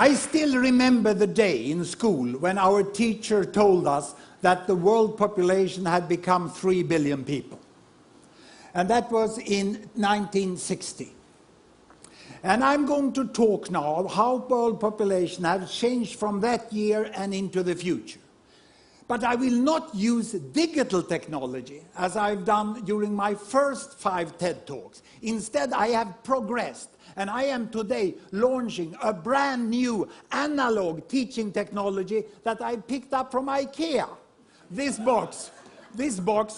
I still remember the day in school when our teacher told us that the world population had become 3 billion people. And that was in 1960. And I'm going to talk now how world population has changed from that year and into the future. But I will not use digital technology as I've done during my first 5 TED Talks. Instead, I have progressed. And I am today launching a brand new analog teaching technology that I picked up from IKEA. This box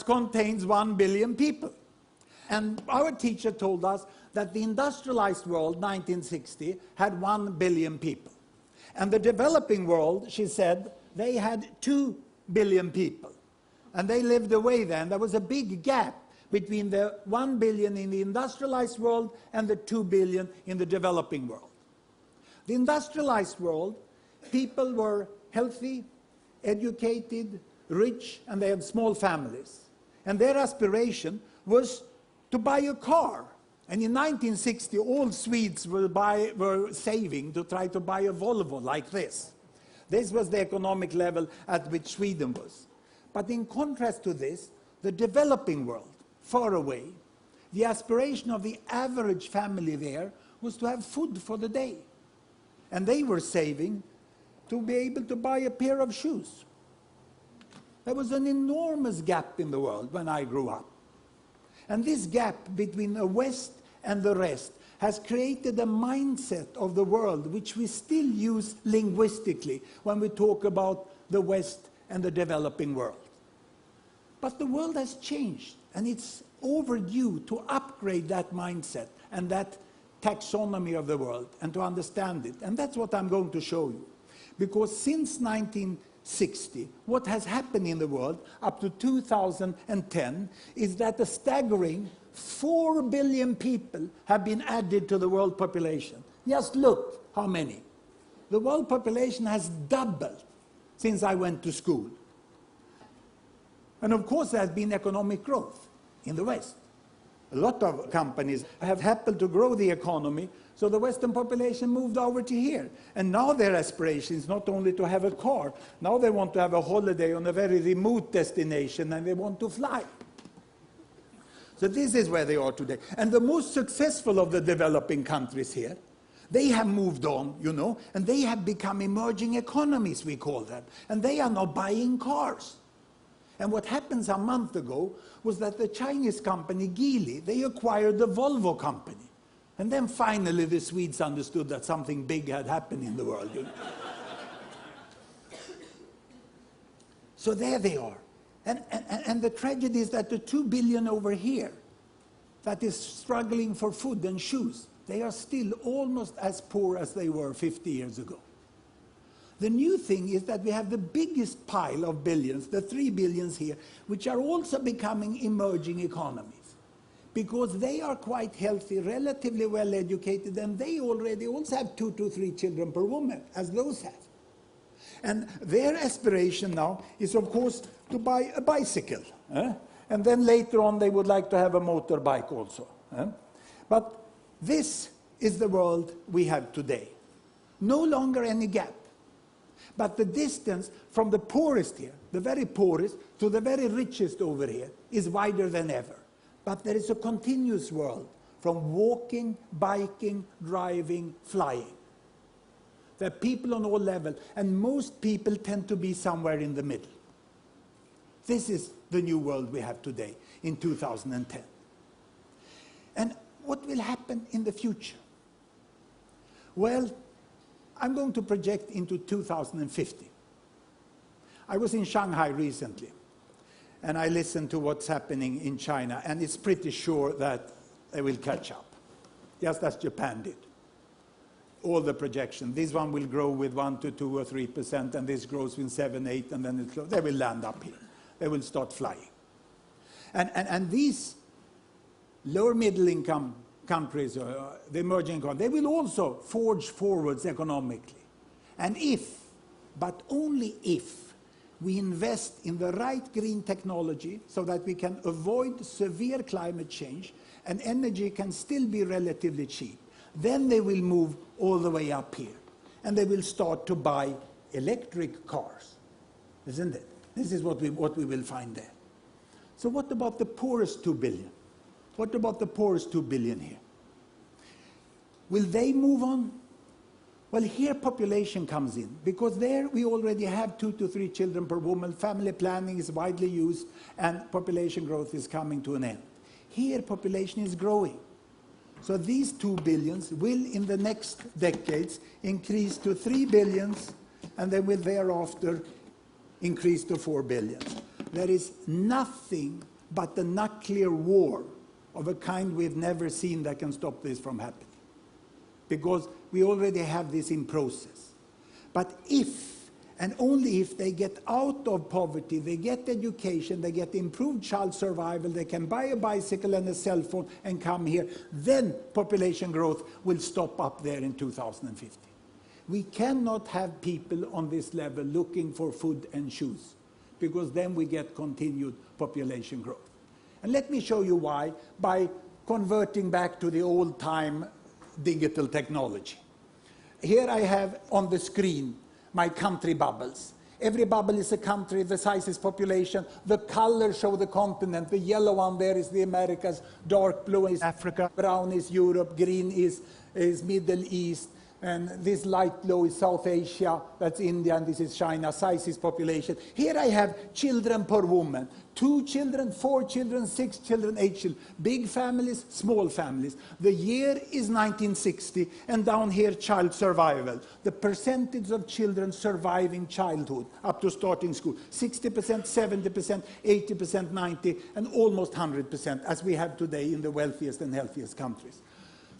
contains 1 billion people. And our teacher told us that the industrialized world, 1960, had 1 billion people. And the developing world, she said, they had 2 billion people. And they lived away then. There was a big gap between the 1 billion in the industrialized world and the 2 billion in the developing world. The industrialized world, people were healthy, educated, rich, and they had small families. And their aspiration was to buy a car. And in 1960, all Swedes were saving to try to buy a Volvo like this. This was the economic level at which Sweden was. But in contrast to this, the developing world, far away, the aspiration of the average family there was to have food for the day. And they were saving to be able to buy a pair of shoes. There was an enormous gap in the world when I grew up. And this gap between the West and the rest has created a mindset of the world which we still use linguistically when we talk about the West and the developing world. But the world has changed, and it's overdue to upgrade that mindset and that taxonomy of the world and to understand it. And that's what I'm going to show you. Because since 1960, what has happened in the world up to 2010 is that a staggering 4 billion people have been added to the world population. Just look how many. The world population has doubled since I went to school. And of course there has been economic growth in the West. A lot of companies have happened to grow the economy, so the Western population moved over to here. And now their aspiration is not only to have a car, now they want to have a holiday on a very remote destination and they want to fly. So this is where they are today. And the most successful of the developing countries here, they have moved on, you know, and they have become emerging economies, we call them. And they are now buying cars. And what happened a month ago was that the Chinese company Geely, they acquired the Volvo company. And then finally the Swedes understood that something big had happened in the world. You know? So there they are. And the tragedy is that the 2 billion over here that is struggling for food and shoes, they are still almost as poor as they were 50 years ago. The new thing is that we have the biggest pile of billions, the 3 billions here, which are also becoming emerging economies. Because they are quite healthy, relatively well educated, and they already also have 2 to 3 children per woman, as those have. And their aspiration now is, of course, to buy a bicycle. And then later on they would like to have a motorbike also. But this is the world we have today. No longer any gap. But the distance from the poorest here, the very poorest, to the very richest over here, is wider than ever. But there is a continuous world, from walking, biking, driving, flying. There are people on all levels, and most people tend to be somewhere in the middle. This is the new world we have today, in 2010. And what will happen in the future? Well, I'm going to project into 2050. I was in Shanghai recently, and I listened to what's happening in China, and it's pretty sure that they will catch up, just as Japan did. All the projections. This one will grow with 1 to 2 or 3%, and this grows with 7, 8, and then they will land up here. They will start flying. And these lower middle income countries, the emerging economies, they will also forge forwards economically. And if, but only if, we invest in the right green technology so that we can avoid severe climate change and energy can still be relatively cheap, then they will move all the way up here. And they will start to buy electric cars, isn't it? This is what we will find there. So what about the poorest 2 billion? What about the poorest 2 billion here? Will they move on? Well, here population comes in, because there we already have 2 to 3 children per woman, family planning is widely used, and population growth is coming to an end. Here population is growing. So these 2 billions will in the next decades increase to 3 billions, and they will thereafter increase to 4 billion. There is nothing but the nuclear war of a kind we've never seen that can stop this from happening, because we already have this in process. But if, and only if, they get out of poverty, they get education, they get improved child survival, they can buy a bicycle and a cell phone and come here, then population growth will stop up there in 2050. We cannot have people on this level looking for food and shoes, because then we get continued population growth. And let me show you why, by converting back to the old-time digital technology. Here I have on the screen my country bubbles. Every bubble is a country, the size is population, the colors show the continent, the yellow one there is the Americas, dark blue is Africa, brown is Europe, green is Middle East, and this light blue is South Asia, that's India, and this is China, size is population. Here I have children per woman, 2 children, 4 children, 6 children, 8 children, big families, small families. The year is 1960, and down here child survival. The percentage of children surviving childhood up to starting school, 60%, 70%, 80%, 90%, and almost 100%, as we have today in the wealthiest and healthiest countries.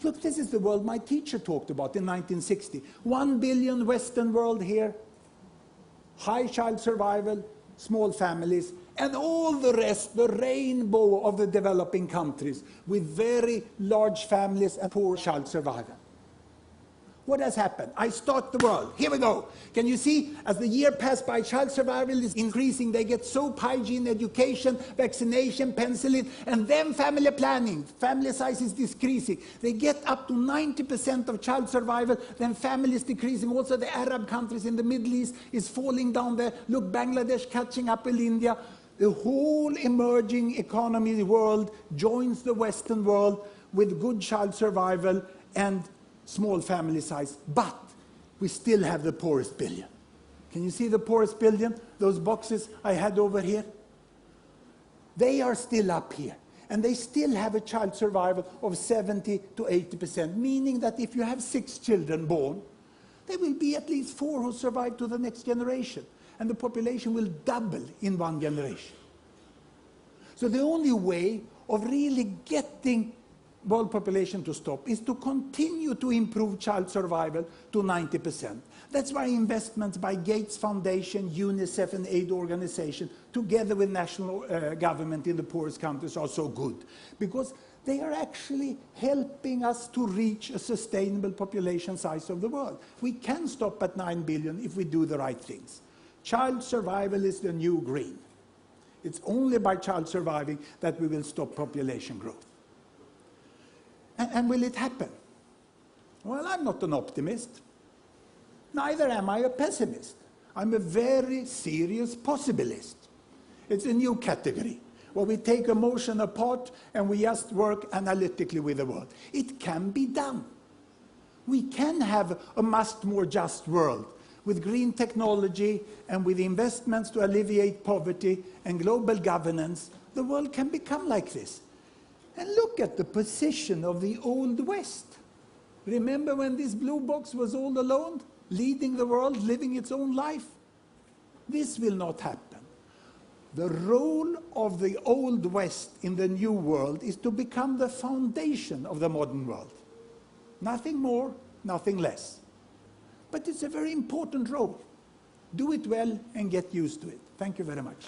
Look, this is the world my teacher talked about in 1960. 1 billion Western world here, high child survival, small families, and all the rest, the rainbow of the developing countries, with very large families and poor child survival. What has happened? I start the world. Here we go. Can you see, as the year passed by, child survival is increasing. They get soap, hygiene, education, vaccination, penicillin, and then family planning. Family size is decreasing. They get up to 90% of child survival, then family is decreasing. Also the Arab countries in the Middle East is falling down there. Look, Bangladesh catching up with India. The whole emerging economy world joins the Western world with good child survival and small family size, but we still have the poorest billion. Can you see the poorest billion? Those boxes I had over here? They are still up here, and they still have a child survival of 70 to 80%, meaning that if you have 6 children born, there will be at least 4 who survive to the next generation, and the population will double in 1 generation. So the only way of really getting world population to stop is to continue to improve child survival to 90%. That's why investments by Gates Foundation, UNICEF and aid organization, together with national government in the poorest countries, are so good. Because they are actually helping us to reach a sustainable population size of the world. We can stop at 9 billion if we do the right things. Child survival is the new green. It's only by child surviving that we will stop population growth. And will it happen? Well, I'm not an optimist. Neither am I a pessimist. I'm a very serious possibilist. It's a new category, where we take emotion apart and we just work analytically with the world. It can be done. We can have a much more just world with green technology and with investments to alleviate poverty and global governance. The world can become like this. And look at the position of the Old West. Remember when this blue box was all alone, leading the world, living its own life? This will not happen. The role of the Old West in the New World is to become the foundation of the modern world. Nothing more, nothing less. But it's a very important role. Do it well and get used to it. Thank you very much.